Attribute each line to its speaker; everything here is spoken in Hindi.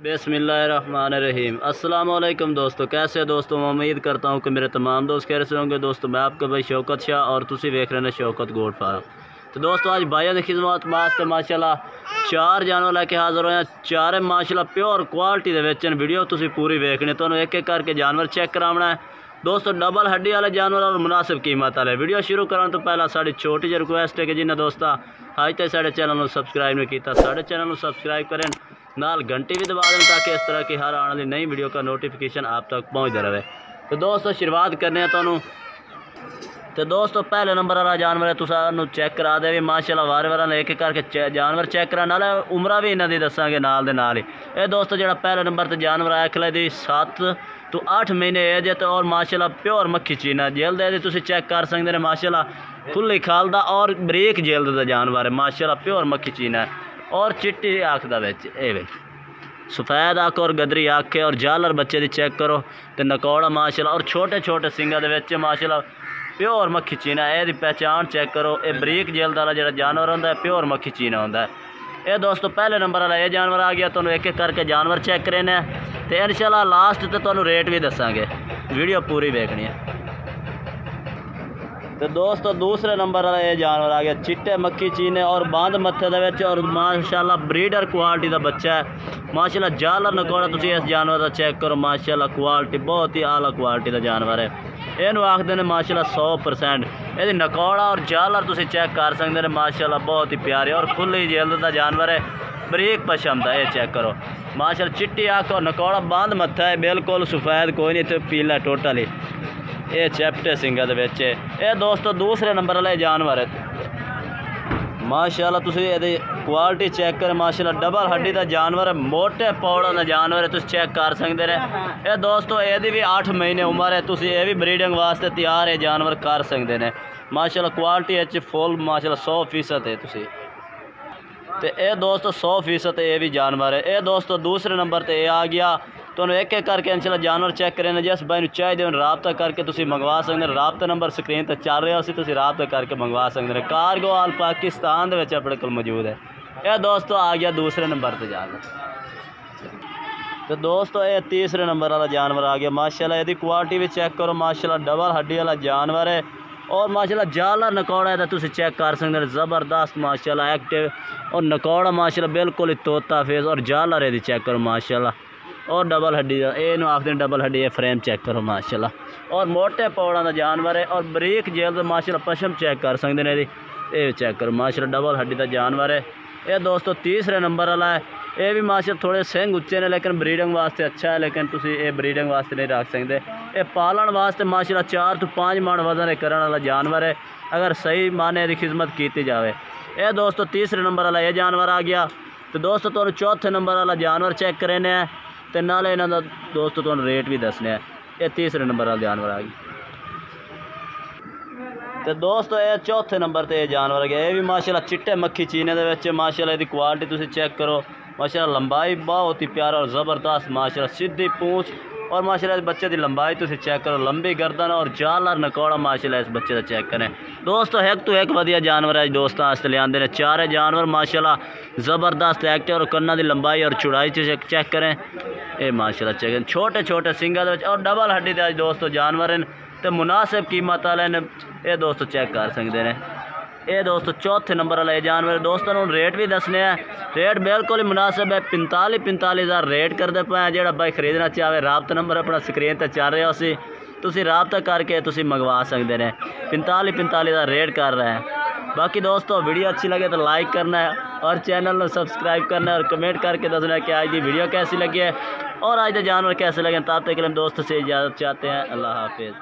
Speaker 1: बिस्मिल्लाहिर्रहमानिर्रहीम। अस्सलाम वालेकुम दोस्तों, कैसे हो दोस्तों। मैं उम्मीद करता हूँ कि मेरे तमाम दोस्त खैर से होंगे। दोस्तों मैं आपका भाई शौकत शाह और तुसी वेख रहे हैं शौकत गोट फार्म। तो दोस्तों आज भाइयों की खिदमत वास्ते माशाल्लाह 4 जानवर लेके हाजिर होए। चारे माशाल्लाह प्योर क्वालिटी दे विच वीडियो तुसी पूरी वेखनी, तुहानू एक एक करके जानवर चेक करावना है दोस्तों। डबल हड्डी वाले जानवर और मुनासिब कीमत वाले। वीडियो शुरू करने तो पहला साड़ी छोटी जी रिक्वेस्ट है कि जिन्हें दोस्तों अज तक साढ़े चैनल को सबसक्राइब नहीं किया साढ़े चैनल को सबसक्राइब करें, नाल घंटी भी दबा दें ताकि इस तरह की हर आने वाली नई वीडियो का नोटिफिकेशन आप तक पहुँचता रहे। तो दोस्तों शुरुआत करने हैं तुहानू। तो दोस्तों पहले नंबर वाला जानवर है, तुसानू चेक करा दे भी माशाल्लाह वारे वारा एक एक करके जानवर चेक करा, नाले उम्र भी इन्हों की दसांगे नाल दे नाल ही। ये दोस्तों जो पहले नंबर पर जानवर आया खिले दी 7 तो 8 महीने एज है, तो और माशाल्लाह प्योर मक्खी चीना जल्द है, तुम चेक कर सकते हैं माशाल्लाह खुली खालदा और बरीक जल्द का जानवर है माशाल्लाह प्योर मक्खी चीना है और चिट्टी आँख का सफ़ेद आँख और गदरी आँख है और जालर बच्चे की चेक करो तो नकौड़ा माशाल्लाह और छोटे छोटे सिंगा के माशाल्लाह प्योर मक्खी चीना है। ये पहचान चेक करो, ये बरीक जल्द वाला जो जानवर होंगे प्योर मक्खी चीना होंगे। ये दोस्तों पहले नंबर वाला ये जानवर आ गया, तुहानू एक एक करके जानवर चेक करने तो इंशाल्लाह लास्ट तो तुहानू रेट भी दसांगे, वीडियो पूरी देखनी है। तो दोस्तों दूसरे नंबर वाला ये जानवर आ गया, चिट्टे मक्खी चीने और बांध मत्थे दे और माशाल्लाह ब्रीडर क्वालिटी का बच्चा है माशाल्लाह। जालर नकौड़ा तुम इस जानवर का चेक करो माशाल्लाह क्वालिटी बहुत ही आला क्वालिटी का जानवर है। इनू आखते हैं माशाल्लाह 100%। ये नकौड़ा और जालर तुम चेक कर सकते हैं माशाल्लाह बहुत ही प्यारे और खुली जल्द का जानवर है, बरीक पशम का। ये चेक करो माशाल्लाह चिट्टी आँख और नकौड़ा बांध मत्था है, बिल्कुल सफ़ेद कोई नहीं, तो पीला टोटल ही ये चैप्टे सिंगा दे विच। ये दोस्तों दूसरे नंबर वाले जानवर है माशाल्लाह तुम ये क्वालिटी चेक कर माशाल्लाह डबल हड्डी का जानवर है, मोटे पौड़ा का जानवर है, तुम चेक कर सकते हैं। ये दोस्तों ये भी 8 महीने उम्र है, तुम ये भी ब्रीडिंग वास्ते तैयार है जानवर कर सकते हैं माशाल्लाह। क्वालिटी फुल माशाल्लाह 100% है तुसी। तो ये दोस्तों 100% ये भी जानवर है। ये दोस्तों दूसरे नंबर पर आ गया, तो एक एक करके इंशाल्लाह जानवर चेक करें। जिस भाई नूं चाहिए रबता करके तुसीं मंगवा सकते हैं, रबता नंबर स्क्रीन पर चल रहा उसी तुसीं रबता करके मंगवा सकते हैं। कार्गो आल पाकिस्तान दे विच अपने कोल मौजूद है। यह दोस्तों आ गया दूसरे नंबर पर जानवर। तो दोस्तों ये तीसरे नंबर वाला जानवर आ गया माशाल्लाह। यदि क्वालिटी भी चेक करो माशाल्लाह डबल हड्डी वाला जानवर है और माशाल्लाह जाला नकौड़ा है, तुम चेक कर सकते हैं ज़बरदस्त माशाल्लाह एक्टिव और नकौड़ा माशाल्लाह बिल्कुल ही तोता फेस और जाला रे चेक करो माशाल्लाह और डबल हड्डी का ये आखते हैं डबल हड्डी है। फ्रेम चेक करो माशाल्लाह और मोटे पौड़ा का जानवर है और बरीक जल्द माशाल्लाह पशम चेक कर सकते हैं। ये चेक करो माशाल्लाह डबल हड्डी का जानवर है। ये दोस्तों तीसरे नंबर वाला है। ये भी माशाल्लाह थोड़े सिंग उच्चे ने लेकिन ब्रीडिंग वास्ते अच्छा है, लेकिन तुम ये ब्रीडिंग वास्ते नहीं रख सकते। ये पालन वास्ते माशाल्लाह 4 तो 5 मन वजन करने वाला जानवर है अगर सही माने की खिदमत की जाए। ये दोस्तों तीसरे नंबर वाला ये जानवर आ गया। तो दोस्तों तुहानू चौथे नंबर वाला जानवर चेक करने हैं तो नाले इन्हों का दोस्तों तुहानू रेट भी दसने। ये तीसरे नंबर वाला जानवर आ गया। तो दोस्तों ये चौथे नंबर पर जानवर आ गया। ये भी माशाल्लाह चिट्टे मक्खी चीने दे माशाल्लाह इसकी क्वालिटी तुम चेक करो माशाल्लाह लंबाई बहुत ही प्यारा और ज़बरदस्त माशाल्लाह सीधी पूँछ और माशाल्लाह इस बच्चे की लंबाई तुम चेक करो, लंबी गर्दन और जालर नकौड़ा माशाल्लाह इस बच्चे का चेक करें। दोस्तों एक तो एक वधिया जानवर है दोस्तों आस्ते ले आंदे ने। चारे जानवर माशाल्लाह ज़बरदस्त एक्टिव और कन्ना की लंबाई और चौड़ाई चेक करें। ये माशाल्लाह चेक करें छोटे छोटे सिंगा और डबल हड्डी के दोस्तों जानवर हैं तो मुनासिब कीमत वाले ने। ये दोस्तों चेक कर सकते हैं। ये दोस्तों चौथे नंबर वाला ये जानवर दोस्तों रेट भी दसने हैं। रेट बिल्कुल ही मुनासिब है, 45 हज़ार रेट करते पे। जो भाई खरीदना चाहे रबता नंबर अपना स्क्रीन पर चल रहा उसी तुम रबता करके तुम मंगवा सकते हैं। 45 हज़ार रेट कर रहे हैं। बाकी दोस्तों वीडियो अच्छी लगे तो लाइक करना है और चैनल को सब्सक्राइब करना है और कमेंट करके दसना है कि आज की वीडियो कैसी लगी है और आज के जानवर कैसे लगे। तब तक के लिए दोस्तों से इजाज़त चाहते हैं। अल्लाह हाफिज़।